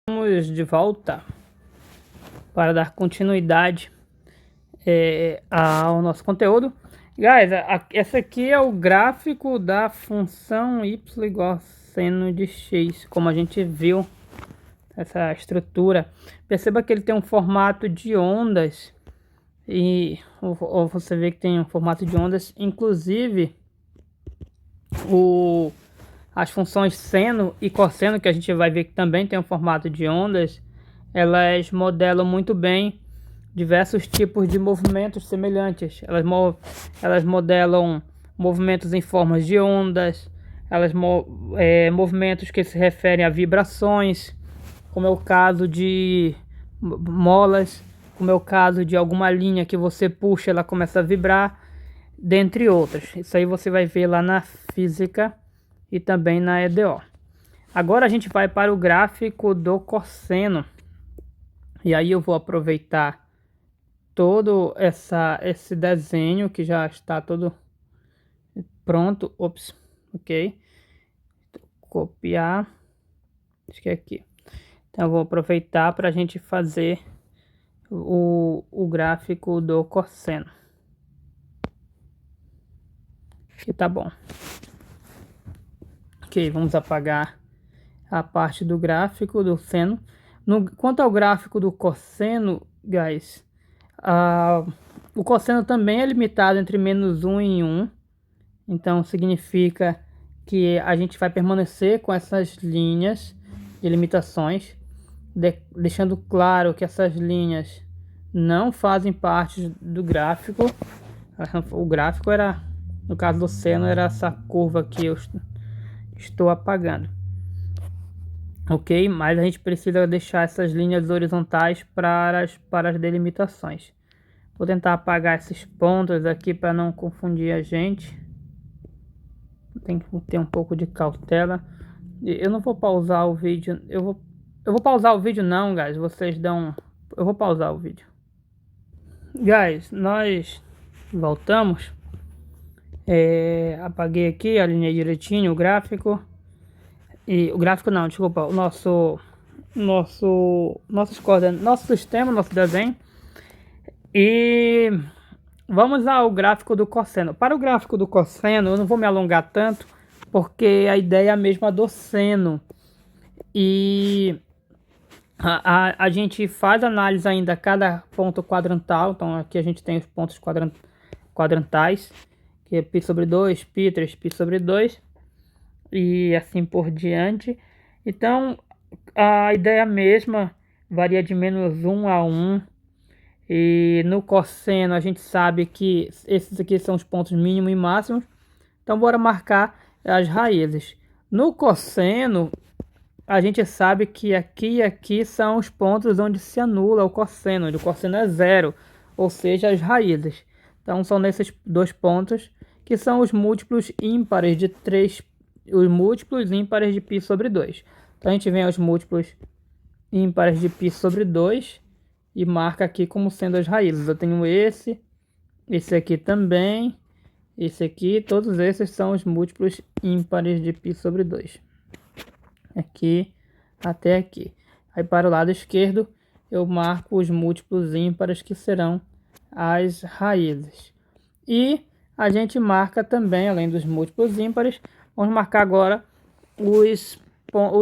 Estamos de volta para dar continuidade ao nosso conteúdo. Guys, essa aqui é o gráfico da função y igual a seno de x, como a gente viu essa estrutura. Perceba que ele tem um formato de ondas, ou você vê que tem um formato de ondas, inclusive as funções seno e cosseno, que a gente vai ver que também tem um formato de ondas, elas modelam muito bem diversos tipos de movimentos semelhantes. Elas modelam movimentos em formas de ondas, movimentos que se referem a vibrações, como é o caso de molas, como é o caso de alguma linha que você puxa, ela começa a vibrar, dentre outras. Isso aí você vai ver lá na física e também na EDO. Agora a gente vai para o gráfico do cosseno. E aí eu vou aproveitar todo esse desenho que já está todo pronto. Ops, ok. Copiar. Acho que é aqui. Então eu vou aproveitar para a gente fazer o gráfico do cosseno. Aqui tá bom. Ok, vamos apagar a parte do gráfico do seno. Quanto ao gráfico do cosseno, guys, o cosseno também é limitado entre -1 e 1. Então significa que a gente vai permanecer com essas linhas de limitações, deixando claro que essas linhas não fazem parte do gráfico. O gráfico era, no caso do seno, era essa curva que eu estou apagando. Ok, mas a gente precisa deixar essas linhas horizontais para as delimitações. Vou tentar apagar esses pontos aqui para não confundir a gente. Tem que ter um pouco de cautela. Eu não vou pausar o vídeo. Eu vou pausar o vídeo não, guys. Eu vou pausar o vídeo. Guys, nós voltamos. Apaguei aqui, alinhei direitinho o gráfico. E o gráfico não, desculpa, o nosso sistema, nosso desenho. E vamos ao gráfico do cosseno. Para o gráfico do cosseno, eu não vou me alongar tanto, porque a ideia é a mesma do seno. E a gente faz análise ainda a cada ponto quadrantal. Então aqui a gente tem os pontos quadrantais, que é π sobre 2, π, 3π sobre 2. E assim por diante. Então a ideia mesma, varia de -1 a 1. E no cosseno a gente sabe que esses aqui são os pontos mínimos e máximos. Então bora marcar as raízes. No cosseno a gente sabe que aqui e aqui são os pontos onde se anula o cosseno, onde o cosseno é zero, ou seja, as raízes. Então são nesses dois pontos que são os múltiplos ímpares de 3, os múltiplos ímpares de π sobre 2. Então a gente vem aos múltiplos ímpares de π sobre 2 e marca aqui como sendo as raízes. Eu tenho esse aqui também, esse aqui, todos esses são os múltiplos ímpares de π sobre 2. Aqui até aqui. Aí para o lado esquerdo eu marco os múltiplos ímpares, que serão as raízes. E a gente marca também, além dos múltiplos ímpares, vamos marcar agora os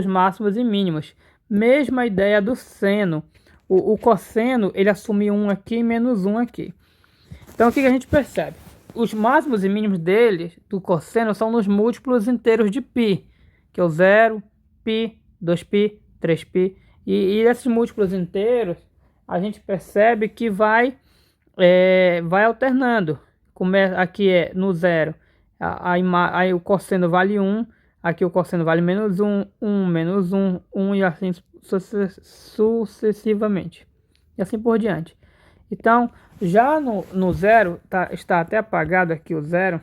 máximos e mínimos. Mesma ideia do seno. O cosseno, ele assume 1 aqui e -1 aqui. Então o que a gente percebe? Os máximos e mínimos dele, do cosseno, são nos múltiplos inteiros de π, que é o 0, π, 2π, 3π. E esses múltiplos inteiros, a gente percebe que vai alternando. Aqui é no 0, aí o cosseno vale 1, aqui o cosseno vale -1, 1, -1, 1 e assim sucessivamente. E assim por diante. Então, já no 0, está até apagado aqui o 0.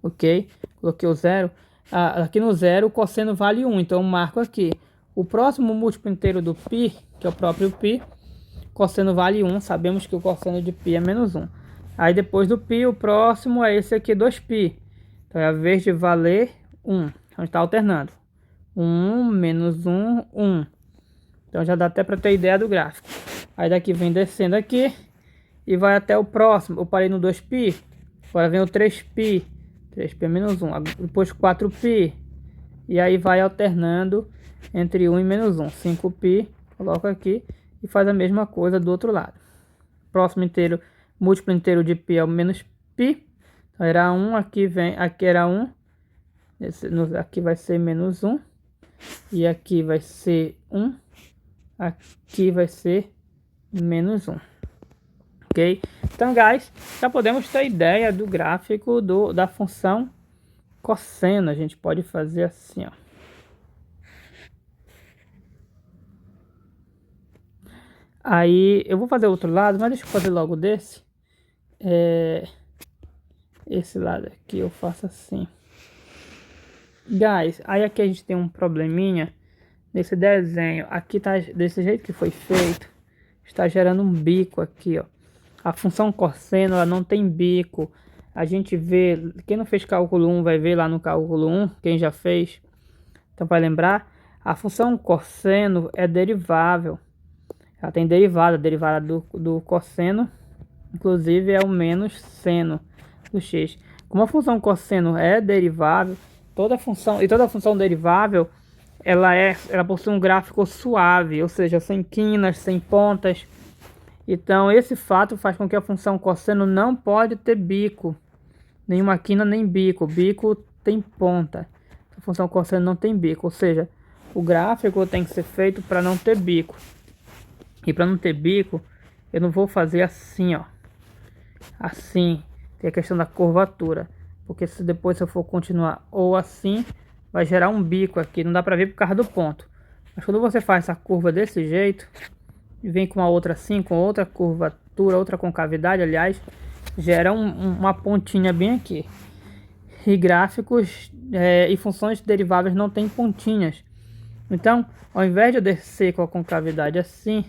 Ok, coloquei o 0. Aqui no 0 o cosseno vale 1, então eu marco aqui. O próximo múltiplo inteiro do π, que é o próprio π, cosseno vale 1, sabemos que o cosseno de π é -1. Aí depois do π, o próximo é esse aqui, 2π. Então, ao invés de valer 1, então está alternando. 1, menos 1, 1. Então já dá até para ter ideia do gráfico. Aí daqui vem descendo aqui e vai até o próximo. Eu parei no 2π, agora vem o 3π. 3π é menos 1, depois 4π. E aí vai alternando entre 1 e menos 1. 5π, coloco aqui e faz a mesma coisa do outro lado. Próximo inteiro, múltiplo inteiro de π é o menos π. Então era 1, aqui era 1. Aqui vai ser menos 1. E aqui vai ser 1. Aqui vai ser menos 1. Ok? Então, guys, já podemos ter ideia do gráfico da função cosseno. A gente pode fazer assim, ó. Aí, eu vou fazer outro lado, mas deixa eu fazer logo desse. Esse lado aqui eu faço assim. Guys, aí aqui a gente tem um probleminha nesse desenho. Aqui tá desse jeito que foi feito. Está gerando um bico aqui, ó. A função cosseno, ela não tem bico. A gente vê, quem não fez cálculo 1 vai ver lá no cálculo 1, quem já fez, então vai lembrar. A função cosseno é derivável. Ela tem derivada, a derivada do cosseno, inclusive é o menos seno do x. Como a função cosseno é derivável, toda função derivável, ela possui um gráfico suave, ou seja, sem quinas, sem pontas. Então esse fato faz com que a função cosseno não pode ter bico, nenhuma quina nem bico. Bico tem ponta. A função cosseno não tem bico, ou seja, o gráfico tem que ser feito para não ter bico. E para não ter bico, eu não vou fazer assim, ó. Assim, tem a questão da curvatura. Porque se depois eu for continuar ou assim, vai gerar um bico aqui. Não dá para ver por causa do ponto. Mas quando você faz essa curva desse jeito, e vem com uma outra assim, com outra curvatura, outra concavidade, aliás, gera uma pontinha bem aqui. E gráficos e funções deriváveis não tem pontinhas. Então, ao invés de eu descer com a concavidade assim,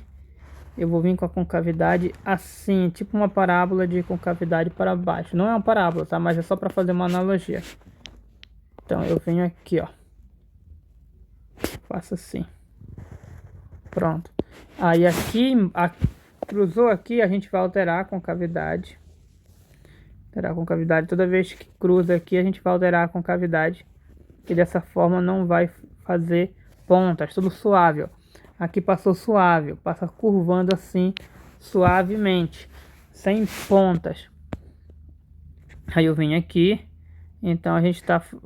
eu vou vir com a concavidade assim, tipo uma parábola de concavidade para baixo. Não é uma parábola, tá? Mas é só para fazer uma analogia. Então eu venho aqui, ó. Faço assim. Pronto. Aí aqui, cruzou aqui, a gente vai alterar a concavidade. Alterar a concavidade. Toda vez que cruza aqui, a gente vai alterar a concavidade. Que dessa forma não vai fazer pontas, tudo suave, ó. Aqui passou suave, passa curvando assim, suavemente, sem pontas. Aí eu venho aqui, então a gente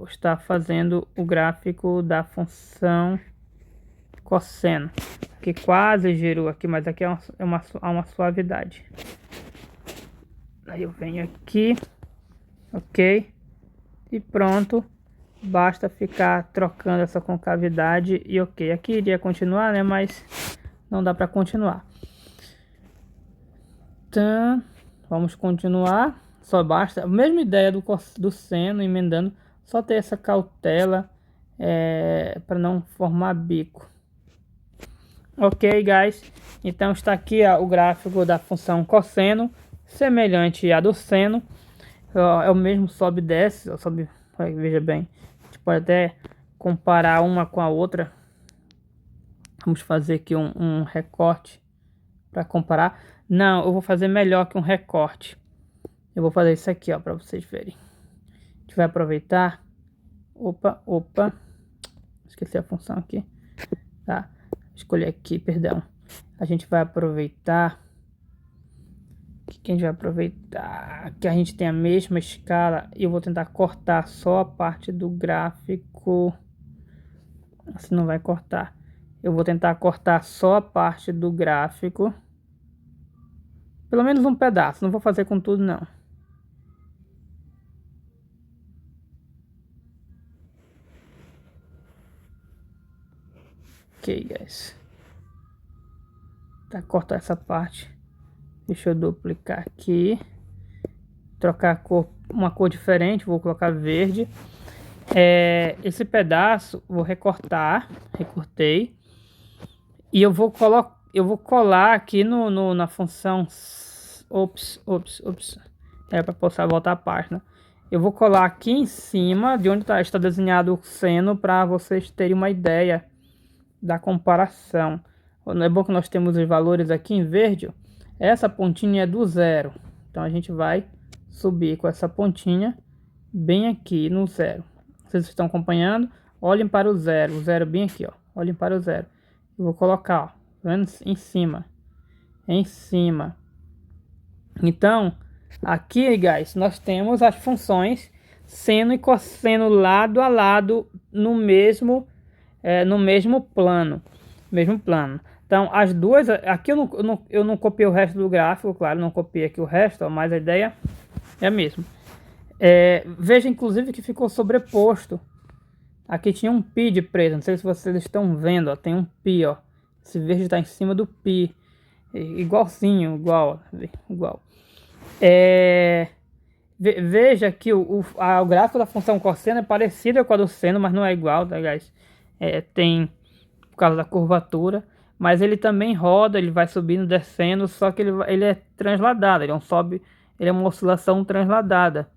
está fazendo o gráfico da função cosseno. Aqui quase girou aqui, mas aqui é uma suavidade. Aí eu venho aqui, ok, e pronto. Basta ficar trocando essa concavidade e ok. Aqui iria continuar, né? Mas não dá para continuar. Então, vamos continuar. Só basta, a mesma ideia do seno, emendando. Só ter essa cautela para não formar bico. Ok, guys. Então está aqui o gráfico da função cosseno, semelhante à do seno. É o mesmo sobe e desce, sobe, veja bem. Pode até comparar uma com a outra. Vamos fazer aqui um recorte para comparar. Não, eu vou fazer melhor que um recorte. Eu vou fazer isso aqui, ó, para vocês verem. A gente vai aproveitar. Opa. Esqueci a função aqui. Tá, escolhi aqui, perdão. A gente vai aproveitar. Que a gente vai aproveitar que a gente tem a mesma escala e eu vou tentar cortar só a parte do gráfico. Assim não vai cortar. Eu vou tentar cortar só a parte do gráfico. Pelo menos um pedaço, não vou fazer com tudo não. Ok, guys. Tá, cortar essa parte. Deixa eu duplicar aqui. Trocar a cor, uma cor diferente. Vou colocar verde. Esse pedaço vou recortar. Recortei. E eu vou colar aqui na função. Ops. Era para poder voltar a página. Eu vou colar aqui em cima de onde está desenhado o seno para vocês terem uma ideia da comparação. Não é bom que nós temos os valores aqui em verde, ó. Essa pontinha é do zero, então a gente vai subir com essa pontinha bem aqui no zero. Vocês estão acompanhando? Olhem para o zero bem aqui, ó. Olhem para o zero. Eu vou colocar, ó, vendo? Em cima, em cima. Então, aqui, guys, nós temos as funções seno e cosseno lado a lado no mesmo plano, Então, as duas, aqui eu não copiei o resto do gráfico, claro, não copiei aqui o resto, ó, mas a ideia é a mesma. Veja, inclusive, que ficou sobreposto. Aqui tinha um pi de preto, não sei se vocês estão vendo, ó, tem um pi, ó. Esse verde está em cima do pi, igualzinho, igual. Veja que o gráfico da função cosseno é parecido com a do seno, mas não é igual, tá, guys? Tem, por causa da curvatura, mas ele também roda, ele vai subindo, descendo, só que ele é transladado, ele é uma oscilação transladada.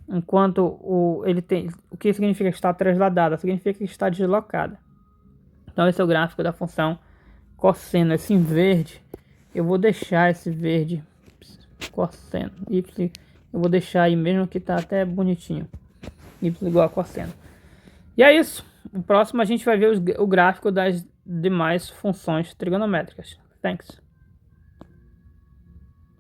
Enquanto ele tem, o que significa estar transladada? Significa que está deslocada. Então esse é o gráfico da função cosseno, esse em verde. Eu vou deixar esse verde cosseno, y, eu vou deixar aí mesmo que tá até bonitinho, y igual a cosseno. E é isso. No próximo a gente vai ver o gráfico das demais funções trigonométricas. Thanks.